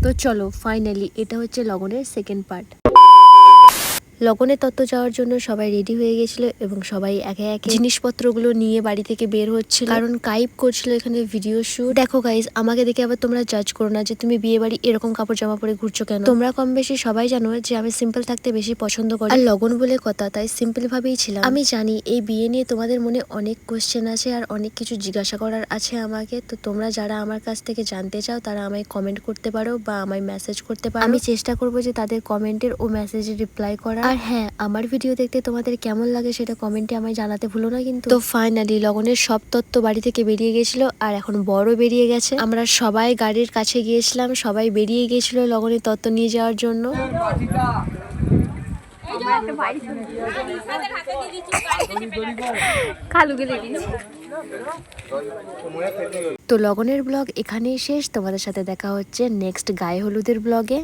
তো চলো ফাইনালি এটা হচ্ছে লগনের সেকেন্ড পার্ট। লগনের তত্ত্ব যাওয়ার জন্য সবাই রেডি হয়ে গেছিল এবং সবাই একে একে জিনিসপত্রগুলো নিয়ে বাড়ি থেকে বের হচ্ছিল, কারণ কাইপ করছিল এখানে ভিডিও শুট। দেখো গাইজ, আমাকে দেখে আবার তোমরা জাজ করো না যে তুমি বিয়ে বাড়ি এরকম কাপড় জামা পরে ঘুরছো কেন। তোমরা কম বেশি সবাই জানো যে আমি সিম্পল থাকতে বেশি পছন্দ করি, আর লগন বলে কথা তাই সিম্পল ভাবেই ছিলাম। আমি জানি এই বিয়ে নিয়ে তোমাদের মনে অনেক কোশ্চেন আছে আর অনেক কিছু জিজ্ঞাসা করার আছে আমাকে, তো তোমরা যারা আমার কাছ থেকে জানতে চাও তারা আমায় কমেন্ট করতে পারো বা আমায় মেসেজ করতে পারো। আমি চেষ্টা করবো যে তাদের কমেন্টের ও মেসেজের রিপ্লাই করা। আর হ্যাঁ, আমার ভিডিও দেখতে তোমাদের কেমন লাগে সেটা কমেন্টে আমায় জানাতে ভুলো না কিন্তু। তো ফাইনালি লগনের সব তত্ত্ব বাড়ি থেকে বেরিয়ে গেছিল আর এখন বড় বেরিয়ে গেছে। আমরা সবাই গাড়ির কাছে গিয়েছিলাম, সবাই বেরিয়ে গেছিল লগনের তত্ত্ব নিয়ে যাওয়ার জন্য। তো লগনের ব্লগ এখানেই শেষ। তোমাদের সাথে দেখা হচ্ছে নেক্সট গায়ে হলুদের ব্লগে।